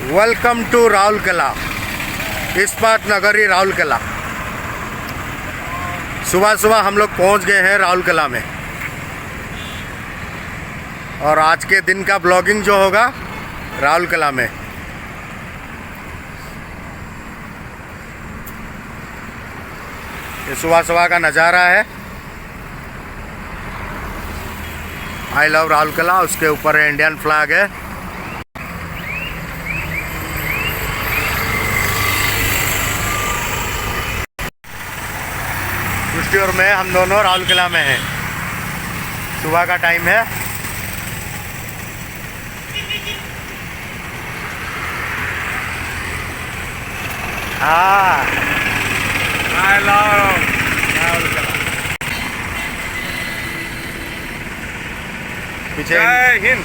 Welcome to Rourkela, इस्पात नगरी राउरकेला। सुबह सुबह हम लोग पहुंच गए हैं राउरकेला में, और आज के दिन का ब्लॉगिंग जो होगा राउरकेला में। ये सुबह सुबह का नज़ारा है। आई लव राउरकेला, उसके ऊपर इंडियन फ्लैग है। पुष्टि और मैं, हम दोनों राउरकेला में हैं। सुबह का टाइम है। I love Rourkela. पीछे हिंद,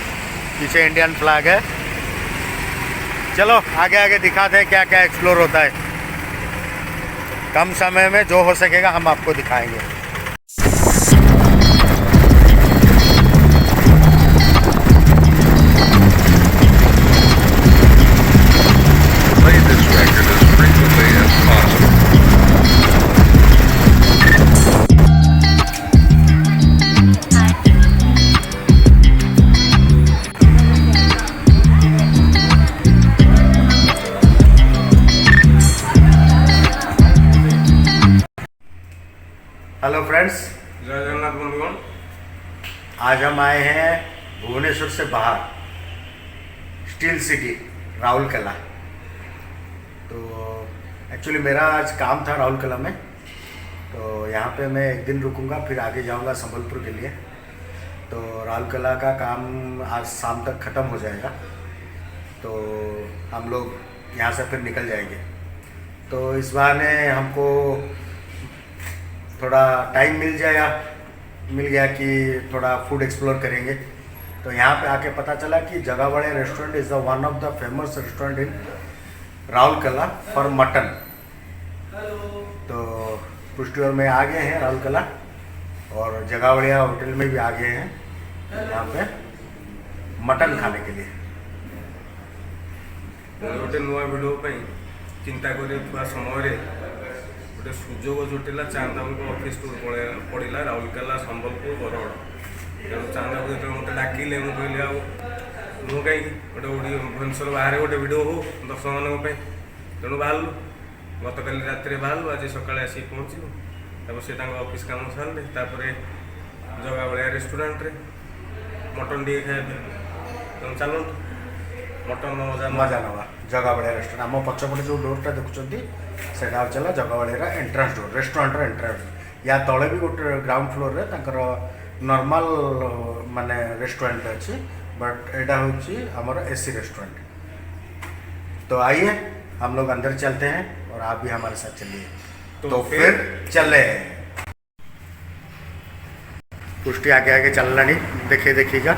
पीछे इंडियन फ्लैग है। चलो आगे आगे दिखाते हैं क्या क्या एक्सप्लोर होता है। कम समय में जो हो सकेगा हम आपको दिखाएंगे। हेलो फ्रेंड्स, जय जगन्नाथ बंधुगण। आज हम आए हैं भुवनेश्वर से बाहर, स्टील सिटी राउरकेला। तो एक्चुअली मेरा आज काम था राउरकेला में, तो यहाँ पे मैं एक दिन रुकूंगा, फिर आगे जाऊँगा संबलपुर के लिए। तो राउरकेला का काम आज शाम तक ख़त्म हो जाएगा, तो हम लोग यहाँ से फिर निकल जाएंगे। तो इस बहाने हमको थोड़ा टाइम मिल गया कि थोड़ा फूड एक्सप्लोर करेंगे। तो यहाँ पे आके पता चला कि Jagawade restaurant is the one of the famous restaurant in Rourkela for mutton. तो पुष्टि और मैं आ गए हैं राउरकेला, और जगावड़िया होटल में भी आ गए हैं यहाँ पे मटन खाने के लिए। गोटे नुआ भिडियो चिंता कर समय गोटे सुजोग जुटिला चांदाबू ऑफिस टूर पड़ा राउरकेला संबलपुर बरगड़। तेणु चांदाबू जो मत डाकिले मुझे कहली आउ कहीं गोटे भुवनेश्वर बाहर गोटे भिड हो दर्शक मान। तेणु बाहर गत काली रात बाहर आज सका आसी पहुँचलु। से ऑफिस काम सारे जगावड़िया रेस्टोरेंट रे मटन टे खाए। तेणु चलो मटन मजा नवा जगावड़िया रेस्टोरेंट। आम पछपटे जो डोरटा देखुं सेटा चला जगावड़िया एंट्रांस डोर, रेस्टोरेंट एंट्रांस। या तले भी गोटे ग्राउंड फ्लोर रे तांकर नॉर्मल माने रेस्टोरेंट अच्छी, बट एटा होची हमर एसी रेस्टोरेंट। तो आइए हम लोग अंदर चलते हैं और आप भी हमारे साथ चलिए। तो फिर चले। पुष्टि आगे आगे चलना नहीं, देखे देखिएगा।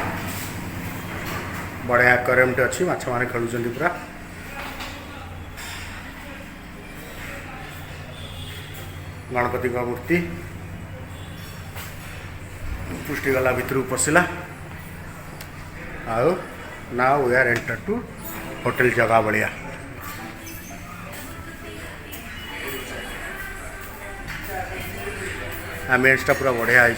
बढ़िया एक्वेरियम टे अच्छी, माछ माने खेलुचंदी पूरा। गणपति का मूर्ति। पुष्टि गला भितर पशिला। आओ now we are enter to hotel Jagawadia. आम्बियंसटा पूरा बढ़िया है।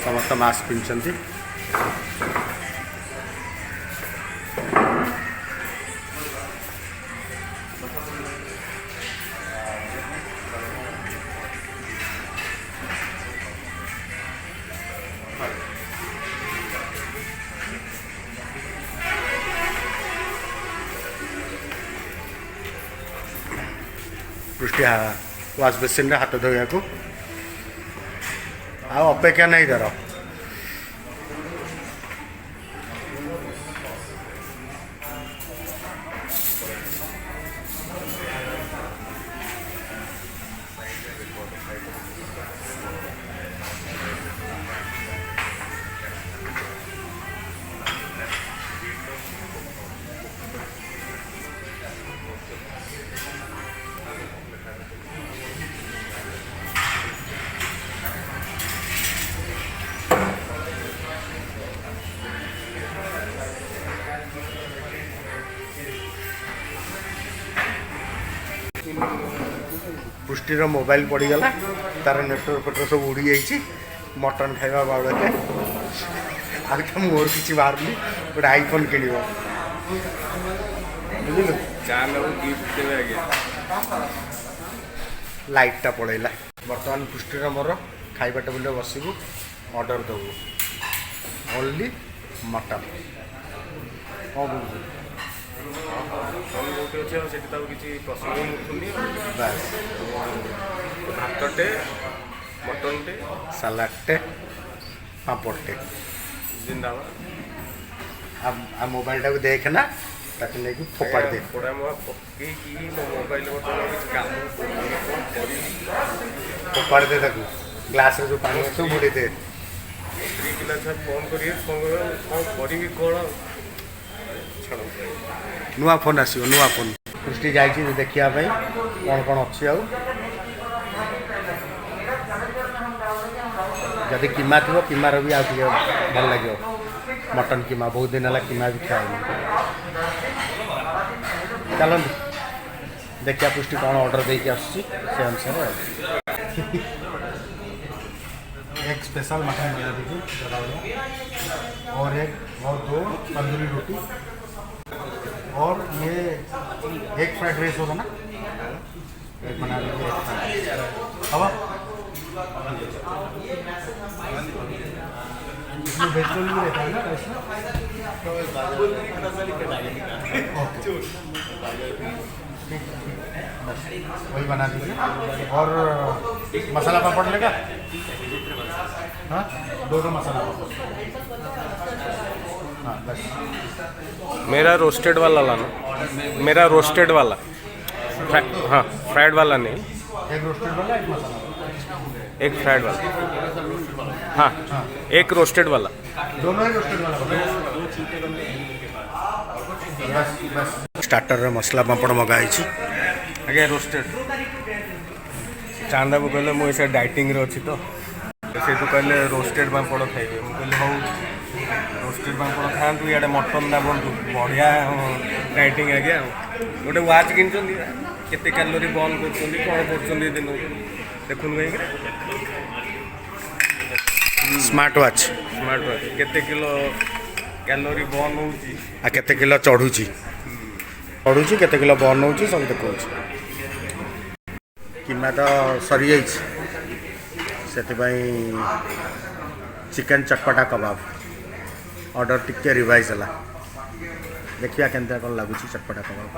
समस्त मास्क पिंधि। पृष्ठि वाश बेसिन हाथ धोया को अपेक्षा नहीं धर। पृष्टिर मोबाइल पड़गला तार नेटवर्क पेटर सब उड़ी जाइए मटन खाଇବା बाबदे आगे तो मोर किसी बाहर गोटे आईफोन किण बुझल गिफ्ट देवे आगे लाइटा पड़ेगा बर्तमान पृष्टिर मोर खाଇବା टेबुल बसबू ऑर्डर देबू ओनली मटन कौन जो अच्छे से किसी प्रसंग उठुनी बस भातटे मटनटे सलाडटे पापड़टे जिंदाबाद अब मोबाइल टाक देखना ताकि लेकिन फोपाड़ दे थोड़ा मुआ पकई की मोबाइल काम फोपाड़ दे ताकू ग्लास जो पानी अच्छे बुड़ी दे स्त्री पिला छुआ फोन करिए कौन करी कौन छाड़ नुआ फोन आसो नुआ फोन पृष्टि जाइए देखा कौन कौन अच्छी आउ जदि कीमा थी कीमार भी आगे भल लगे मटन कीमा बहुत दिन है कीमा भी खाए चलते देखिए पृष्टि कौन ऑर्डर देके आसुची से अनुसार एक स्पेशल मटन बना दीजिए और दो तंदूरी रोटी और ये एक फ्राइड राइस होगा ना एक बना दीजिए अब इसमें वेजिटेबल भी रहता है ना राइस बस वही बना दीजिए और मसाला पापड़ लेगा हाँ दो मसाला पापड़ हाँ बस मेरा रोस्टेड वाला लाना मेरा रोस्टेड वाला हाँ फ्राइड वाला नहीं एक रोस्टेड वाला एक मसाला एक फ्राइड वाला हाँ एक रोस्टेड वाला दोनों ही रोस्टेड वाला बस बस स्टार्टर रे मसला पापड़ मगाई आगे रोस्टेड चांदा को कहले मुझे डाइटिंग रे अच्छी तो से तो कहले रोस्टेड पापड़ खाइबे मु कहले हो रोस्टेड पापड़ खातु इे मटन ना बनतु बढ़िया डाइटिंग आगे गोटे वाच कि केते कैलोरी बर्न कर कौन कर दिन देखुन कहीं स्मार्ट वॉच केते किलो कैलोरी बर्न होउची आ केते किलो चढ़ुची केते किलो बर्न होउची सब देखो कीमा तो सरी जाइए चिकन चटपटा कबाब ऑर्डर टिके रिवाइज है देखिए केनता कौन लगुच चटपटा कबाब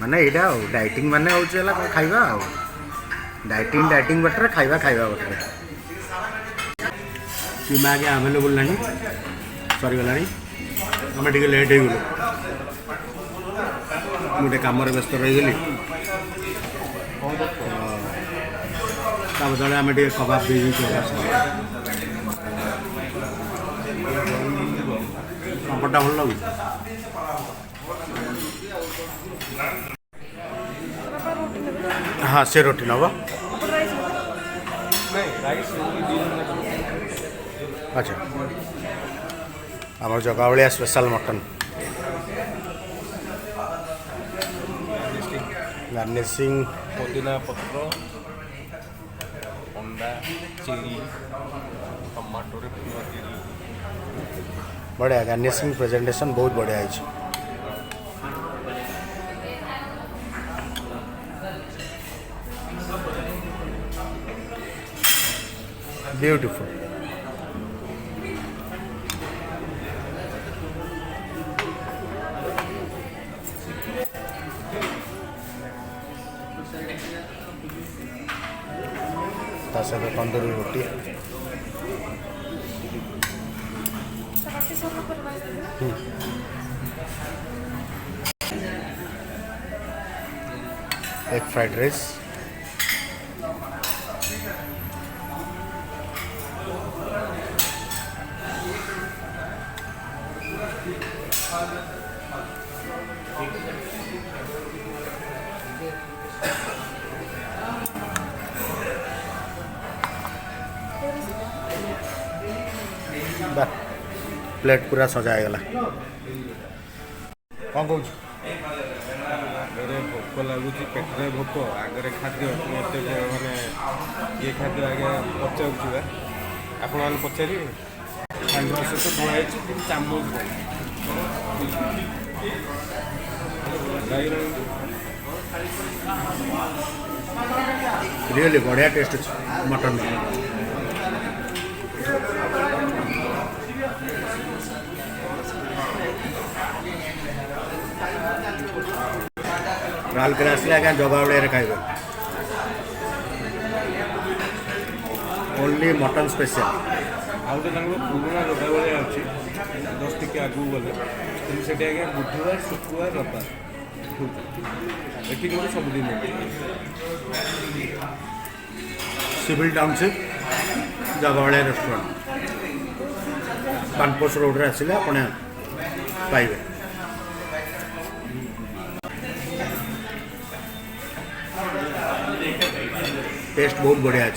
माने यहाँ डाइटिंग माने हूँ कौन खाइबा डाइटिंग बटर खाइबा बटर कीमा आगे आवेलेबल ना सरीगला आम टे लेट हो गोटे कम व्यस्त रहीगली बदले आम टे कबाब दे पापड़ा भल लगे हाँ से रोटी नब अच्छा आम जगावलिया स्पेशल मटन गार्निशिंग पुदीना पत्र अंडा चिली टमाटो बढ़िया गार्निशिंग प्रेजेंटेशन बहुत बढ़िया है ब्यूटीफुल सहित तंदूरी रोटी एक फ्राइड राइस प्लेट पूरा सजागला कौन कौन ଭୋକ ଲାଗୁଛି ପେଟରେ ଭୋକ ଆଗରେ ଖାଦ୍ୟ ପୁଣି ଏତେ ମାନେ ଇଏ ଖାଦ୍ୟ ଆଜ୍ଞା ପଚାରୁଥିବା ଆପଣମାନେ ପଚାରିବେ ସାଙ୍ଗ ସହିତ ଧୁଆ ହେଇଛି କିନ୍ତୁ ଚାମଚ रियली बढ़िया टेस्ट अच्छे मटन में राउरकेला आसले आज्ञा जगह बड़े खाइबे ओनली मटन स्पेशल ଆଉ ଗୋଟେ ତାଙ୍କର ପୁରୁଣା ରୋଟା ଭଳିଆ ଅଛି ଜଷ୍ଟ ଟିକେ ଆଗକୁ ଗଲେ କିନ୍ତୁ ସେଠି ଆଜ୍ଞା ବୁଧବାର ଶୁକ୍ରବାର ରବିବାର ଏଠି କିନ୍ତୁ ସବୁଦିନ सिविल टाउनशिप जगह रेस्टोरेंट कानपोस्ट रोड रे आसिले आपने पाइबे टेस्ट बहुत बढ़िया है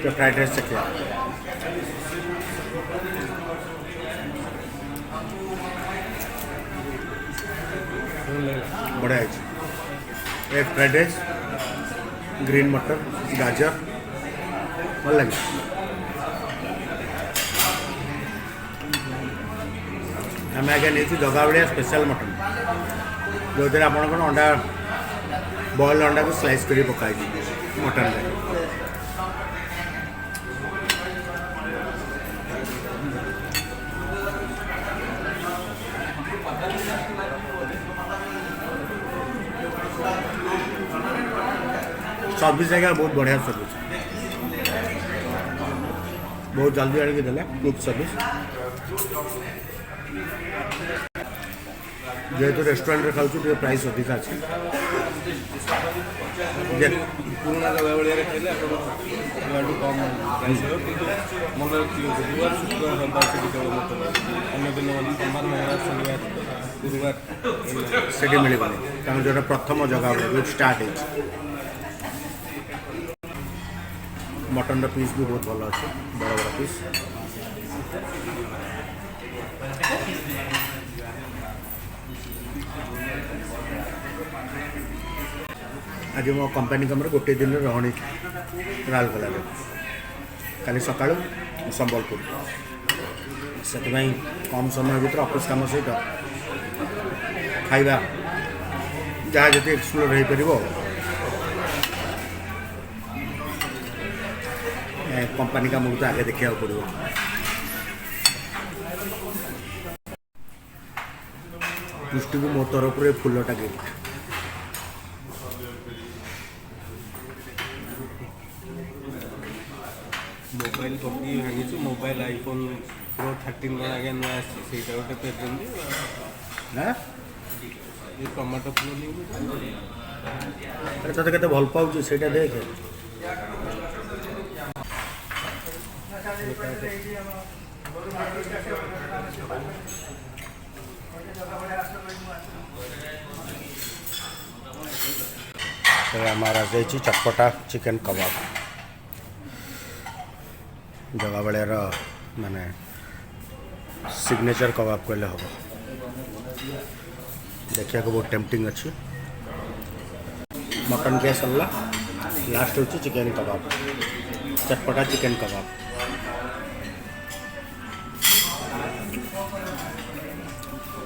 तो फ्राइड राइस चखिए बढ़िया है एक फ्राइड राइस ग्रीन मटर गाजर भल लगे आम आगे नहीं जगह भाया स्पेशल मटन जो थे आप अंडा बॉइल अंडा को स्लाइस कर पकाई मटन में सर्विस जगह बहुत बढ़िया सर्विस बहुत जल्दी आड़े देला क्विक सर्विस जेहेतु रेस्टोरेंट रे खाऊँ प्राइस अधिक अच्छे ପୁରୁଣା ଜଗା ଭଳିଆରେ ଖାଇଲେ ଆପଣଠୁ କମ୍ ପ୍ରାଇସ୍ ହେବ କିନ୍ତୁ ମନେ ରଖିବେ ବୁଧବାର ଶୁକ୍ରବାର ରବିବାର ସେଠି କେବଳ ମଟନ ଅନ୍ୟ ଦିନ ସୋମବାର ମଙ୍ଗଳବାର ଶନିବାର ଗୁରୁବାର ସେଠି ମିଳିବନି କାରଣ ଯେଉଁଟା ପ୍ରଥମ ଜଗା ଭଳିଆ ଷ୍ଟାର୍ଟ ହେଇଛି मटन पीस भी बहुत भल अच्छे बड़ा बड़ा पीस आज मो कंपनी कम गोटे दिन रहणी राउरकेला काली सका संबलपुर से कम समय भर ऑफिस काम सहित खाइबा जहाँ जी एक्सप्लोर हो पार कंपनी का मुझे तो आगे देखा पड़ो पुष्टि को मो तरफ फूलटा गिफ्ट मोबाइल टपी भांगी मोबाइल आईफोन प्रो 13 आगे नुआ आसी गोटे पेट ना ये टमाटो अरे तोते केते भल पाउछ सेटा देख हमारा जाइए चटपटा चिकन कबाब जगह बेलर माने सिग्नेचर कबाब कहले हम देखा बहुत टेम्पटिंग अच्छी मटन क्या सरला लास्ट हूँ चिकन कबाब चटपटा चिकन कबाब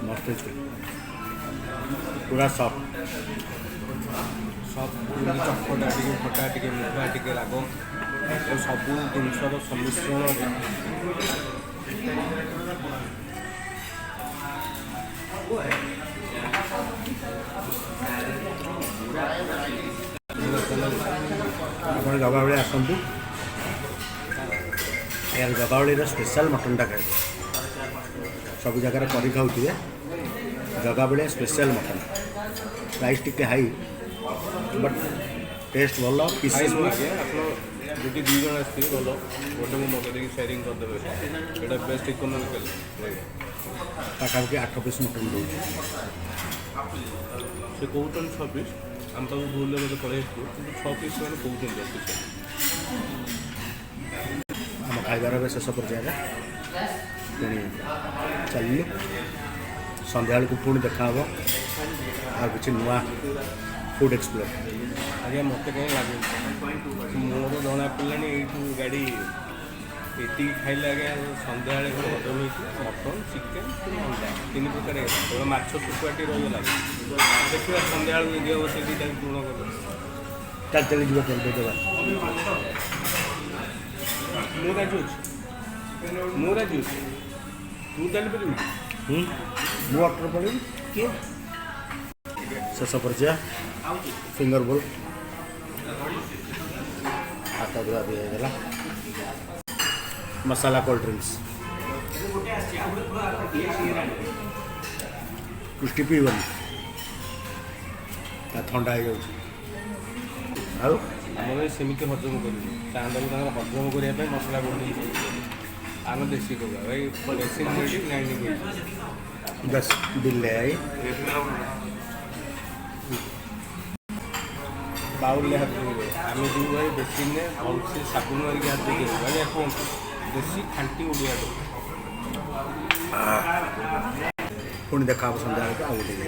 मस्त पूरा सॉफ्ट सब चटपटा टे खटा टे मिठा टे राग सब जिनसर सम्मिश्रण आप जगावली आसतु यार जगावली स्पेशल मटनटा खाए सब जगार कर खाऊे जगावली स्पेशल मटन प्राइस टी हाई बट टेस्ट भल पीसेस যদি দুই জন আসছে ভালো গোটে মো মগে দেখি শেয়ারিং করদেবে এটা বেস্ট ইকোনমিক্যাল पाखापाखि 8 पिस मटन दूँ से कौन 6 पिस आम तक भूल बोले पड़े 6 पिस मैंने कौन 10 पिस आम खाइबार शेष पर्यायर पुणी चलिए संध्या को पुणी देखा हम आ कि नुआ फूड एक्सप्लोर। आज्ञा मत कहीं लगे मोर जना पड़ा यू गाड़ी ये खाइले आज्ञा सन्ध्या हजम मटन चिकेन अंडा 3 प्रकार केवल माछ शुखुआटी रहीगला देखा सन्ध्या दिए बस दुटा पूर्ण कर चल चल जी देवा ମୁଁ ରାଜି ଅଛି ତୁ ଚାଲିପାରିବୁ मु अटर पड़े କିଏ शेष पर्चा फिंगर बोल हाथ धुआ भी होगा मसाला कोल्ड ड्रिंक्स कुछ पीबन ठंडा हो जाऊ ଆମେ ସେମିତି ହଜମ କରିବୁ ଚାନ୍ଦକୁ ତାଙ୍କର ହଜମ କରିବା ପାଇଁ ମସଲା ଗୁଣ୍ଡ ଆମେ ଦେଶୀ କରିବା ଭାଇ ମେସିନ୍ ମିଳି ଗ୍ରାଇଣ୍ଡିଂ କରି बस बिल ले आई ବାଉଲରେ ହାତ ଧୋଇବେ ଆମେ ଯିବୁ ଭାଇ ବେସିନ୍ରେ ଭଲସେ ସାବୁନ ମାରିକି ହାତ ଧୋଇବୁ ଭାଇ କୁହନ୍ତୁ ଦେଶୀ ଖାଣ୍ଟି ଓଡ଼ିଆଠୁ पुणी देखा संध्या को आउ गए।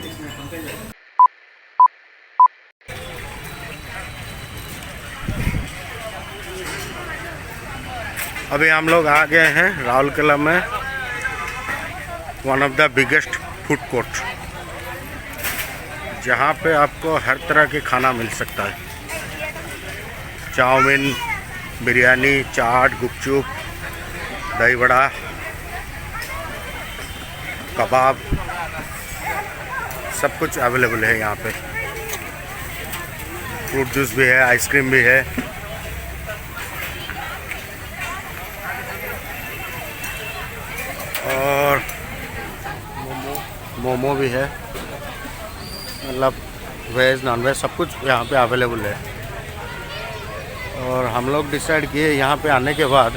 अभी हम लोग आ गए हैं राउरकेला में one of the biggest food court जहाँ पे आपको हर तरह के खाना मिल सकता है। चाउमीन, बिरयानी, चाट, गुपचुप, दही बड़ा, कबाब, सब कुछ अवेलेबल है यहाँ पे। फ्रूट जूस भी है, आइसक्रीम भी है। और मोमो भी है, मतलब वेज नॉन वेज सब कुछ यहाँ पे अवेलेबल है। और हम लोग डिसाइड किए यहाँ पे आने के बाद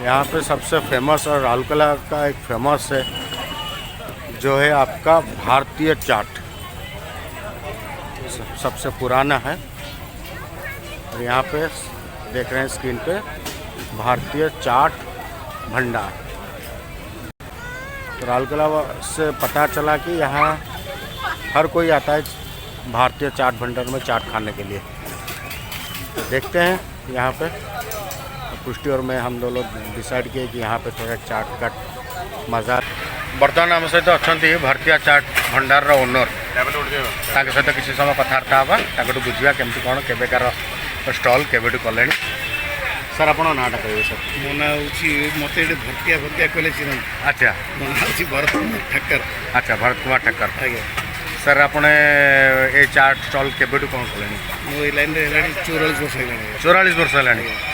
यहाँ पे सबसे फेमस और राउरकेला का एक फेमस है जो है आपका भारतीय चाट, सबसे पुराना है। और यहाँ पे देख रहे हैं स्क्रीन पे भारतीय चाट भंडार। तो राउरकेला से पता चला कि यहाँ हर कोई आता है भारतीय चाट भंडार में चाट खाने के लिए। तो देखते हैं यहाँ पे पुष्टि और मैं हम दोनों डिसाइड किए कि यहाँ पे थोड़ा चाट का मजा। बर्तमान आम सहित अच्छा भारतीय चाट भंडार ओनर सहित किसी समय कथबार्ता हाँ बुझा केमती कौन केवेकार स्टल केवेठू कले। सर आप नाटा कहे सर? मो ना मत भरतिया भरतिया कहले चिन्ह। अच्छा मो ना भरत कुमार ठक्कर। अच्छा भरत कुमार ठक्कर। आज्ञा सर आपने ये चाट स्टल केवेठू कौन कले? मो ये लाइन रे 44 वर्ष है। 44 वर्ष है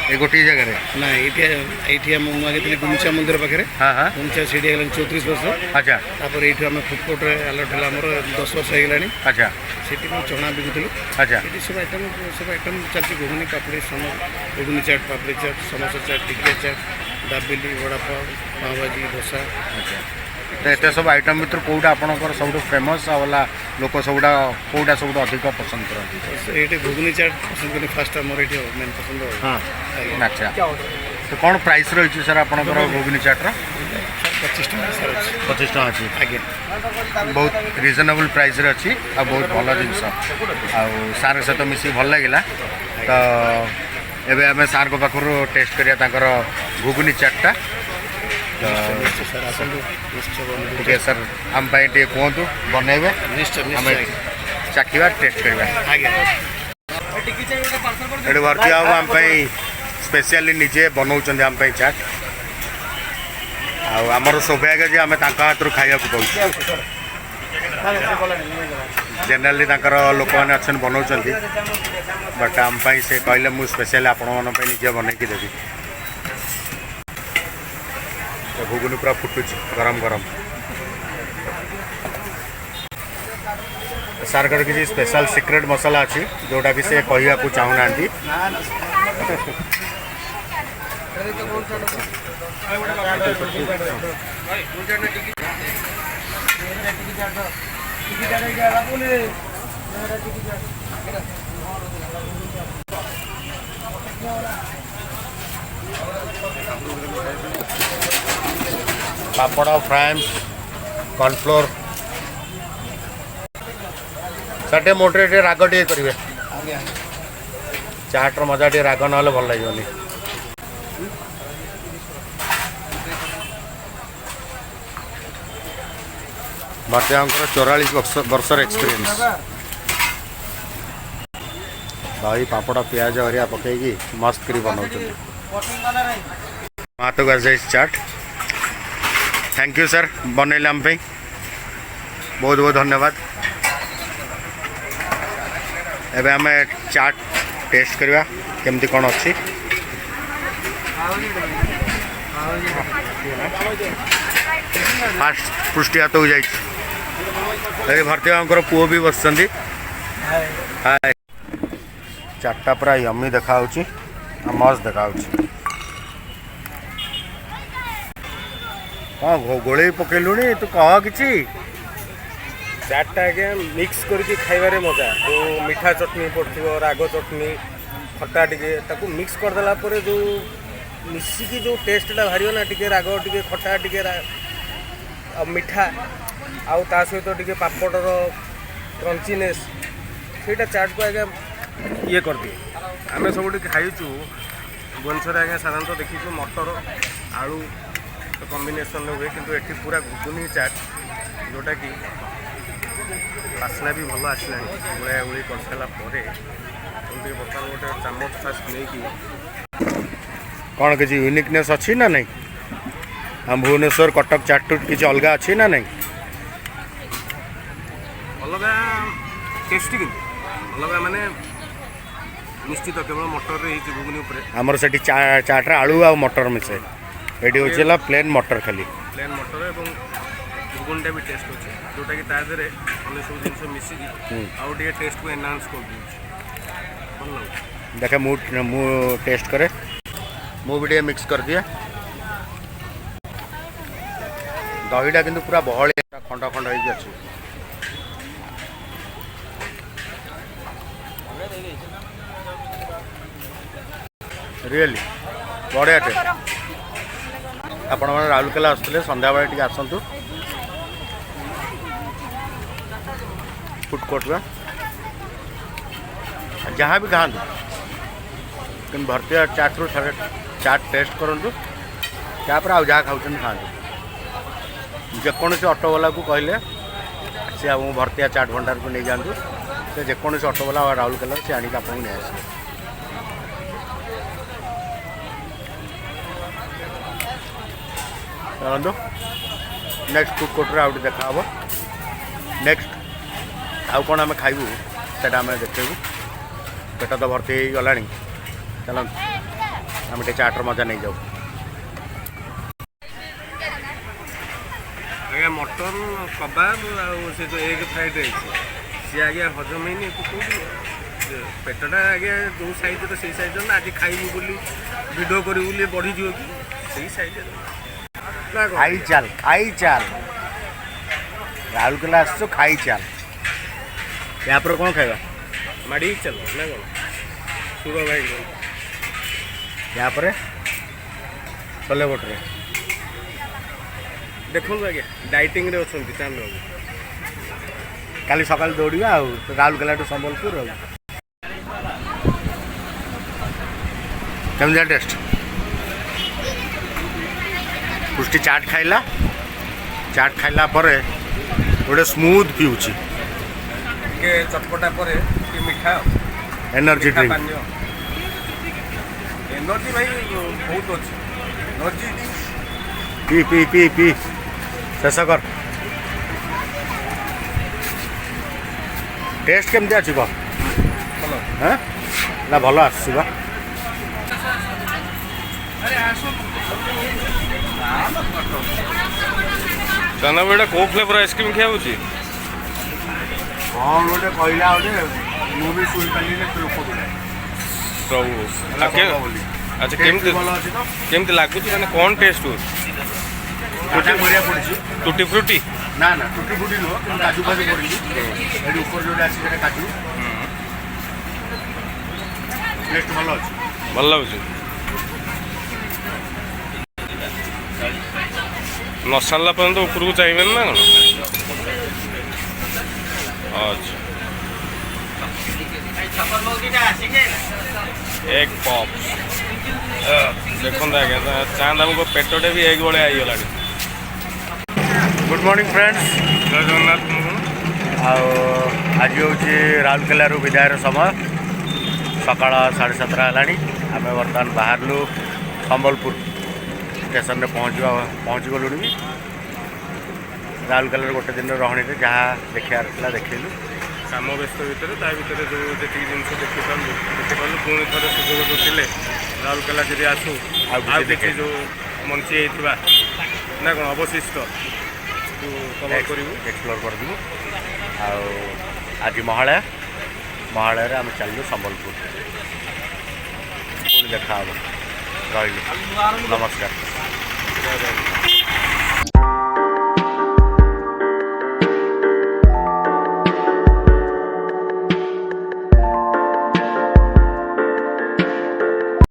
ये गोटे जगह? ना ये मुझे गुमचा मंदिर पाखे। हाँ हाँ गुमचा सीढ़ी 34 वर्ष। अच्छा तापर ये आम फुड कोर्ट अलर्ट है आमर 10 वर्ष हो। अच्छा सेठी चना बिकुलु। अच्छा ये सब आइटम चलती घुगनी पापड़ी घुगनी चाट पापड़ी चाट समोसा चाट टिक्का चाट दाबेली वड़ा पाव पाव भाजी डोसा। अच्छा तो ये सब आइटम भर कौटा आपंकर सब फेमस वाला लोक सबुटा कौटा सब अधिक पसंद करते? ये घुगनी चाट पसंद करते फास्ट आमर ये मेन पसंद। हाँ अच्छा तो कौन प्राइस रही सर आपंकर घुगनी चाट्र? 25 टका सर। 25 टका अच्छी? आज्ञा बहुत रिजनेबल प्राइस रे अच्छी आ बहुत भल जिनस सार सहित मिसी भल लगे। तो एबे आम सार को पाखर टेस्ट करिया घुगनी चाटा। तो ठीक सर आम टे कहतु बनइबे आम चाखा टेस्ट करवा। ये भर्ती बाबू आम स्पेशली निजे बनाऊँ आम चाट आमर सौभाग्य जे आम हाथ खाया पाऊँ। जेनेराली लोक मैंने अच्छा बनाऊँ बट आम से कहले मुझे स्पेशली आपण निजे बनईकी देवी। घुगुनी पूरा फुटुच गरम गरम। सार का किसी स्पेशल सिक्रेट मसला अच्छी जोटा कि से कहवा को चाहूना। ପାପଡ଼ ଫ୍ରାଏମ୍ସ କର୍ଣ୍ଣଫ୍ଲୋର ସାର୍ ଟିକେ ମୋଟରେ ଟିକେ ରାଗ ଟିକେ କରିବେ ଚାଟ୍ର ମଜା ଟିକେ ରାଗ ନହେଲେ ଭଲ ଲାଗିବନି ଭର୍ତ୍ତିଆଙ୍କର 44 ବର୍ଷର ଏକ୍ସପିରିଏନ୍ସ ଦହି ପାପଡ଼ ପିଆଜ ହରିଆ ପକେଇକି ମସ୍ତ କରି ବନାଉଛନ୍ତି ହାତକୁ ଆସିଯାଇଛି ଚାଟ୍ थैंक यू सर बनैले आम बहुत बहुत धन्यवाद एबे आम चाट टेस्ट करवा केमती कौन अच्छी फास्ट पृष्टि हाथ को जाइए भर्ती बाबूर पुओ भी बस हाय चार्टा पूरा यमी देखा मस्त देखा हाँ गोले पकेलुणी तू कह कि चाटा आज्ञा मिक्स करके खाइबारे मजा जो मीठा चटनी पड़ो राग चटनी खटा टिके ताकू मिक्स करदेला परे जो मिसिकी जो टेस्टटा बाहर ना टिके राग टिके खटा टिके मीठा आउ ता सहित टिके पापड़र क्रंचीनेस सेटा चाट को आज्ञा ये कर दिए आम सब खाइचु भुवनेश्वर आज्ञा साधारणतः देखीचु मटर आलू कॉम्बिनेशन हुए किंतु एठी पूरा घुगुनी चाट जोटा कि बासना भी भल आसला गुड़ा गुड़ी कर सारा बर्तमान गोटे चामच फास्ट नहीं कौन किसी यूनिकनेस अच्छी ना नहीं हम भुवनेश्वर कटक चाट किसी अलग अच्छी ना नहीं अलग टेस्टी कि अलग माने निश्चित केवल मटर घुगुनी आमर से चाट आलू आ मटर मिसे ये हूँ प्लेन मटर खाली प्लेन मटर और घुगुनटा भी टेस्ट अच्छे जोटा कि तादे अन्य सब जिन मिसिकी आउ टेस्ट को एनहांस कर भल लगे देखे मु टेस्ट करे मु भी मिक्स कर दिए दहीटा किंतु पूरा बहली खंड खंड हो अच्छी रियली बढ़िया टेस्ट आपण मैंने राउरकेला आसते सन्ध्या बेले टी आसतु फुड कोर्ट में जहाँ भी खातु कि भर्ती चाट रू थे चाट टेस्ट करूँ तापर आ जहाँ खाऊँ खातु जेकोसी ऑटोवाला को कहले सी आपको भर्तिया चाट भंडार को नहीं जातु से जेकोसी ऑटोवाला राउरकेला से आनिक आपको नहीं आस चलते नेक्स्ट फुड कोर्टर आउट देखा हम नेक्स्ट आउ कौन आम खाइबू से देखू पेट तो भर्ती हो गला चल आम चाटर मजा नहीं जाऊ आज्ञा मटन कबाब से जो एग फ्राइड राइस सी आज्ञा हजम है पेटटा आज्ञा जो साइज से साइज आज खाइबू बोली भिड करी बढ़ी कि सही साइज खाई चाल राउरकेला आस खाई चाल या पर कौन खाइबा माड़ी चल ना कौन सुर भाई या पर छोले भटूरे देखो आज्ञा डाइटिंग रे अच्छा चांद बाबू काली सकाल दौड़ा राउरकेला टू संबलपुर केमती टेस्ट पुष्टि चाट खाइला पर गोटे स्मूथ पिऊची चटपटा पर मीठा एनर्जी ड्रिंक एनर्जी भाई बहुत अच्छी energy P P P P शेष कर टेस्ट केमती अच्छी कह हाँ ना भल आस चना बेटा कौ फ्लेवर आइसक्रीम क्या होची हाँ गोटे कहला गोटे मुझे शुणी पारे लोक प्रभु अच्छा केमती केमती लगुच मैंने कौन टेस्ट हो बढ़िया पड़ी टूटी फ्रूटी ना ना टूटी फ्रूटी नुह काजू फाजू पड़ी ये ऊपर जो आसी काजू टेस्ट भल अच्छे भल लगुच न सारा पर्यटन उपरको चाहिए ना कौन अच्छा एक पॉप देखो आज्ञा चांद आमको पेटटे भी एक भाई आईगला गुड मॉर्निंग फ्रेंड्स जय जगन्नाथ आज हूँ राउरकेला विदायर समय सकाल 7:30 है आम बर्तमान बाहरलु संबलपुर स्टेशन में पहुँच गलु भी राउरकेला गोटे दिन रहणी जहाँ देखार देखलु काम व्यस्त भितर जो जी जिन देखिपारू पुणी थे सुजोग जो थे राउरकेला जी आसू आगे जो मंची ना कौन अवशिष्ट कवर करूँ एक्सप्लोर करदेबू आज महालय आम चलू संबलपुर पुणी देखा रही नमस्कार।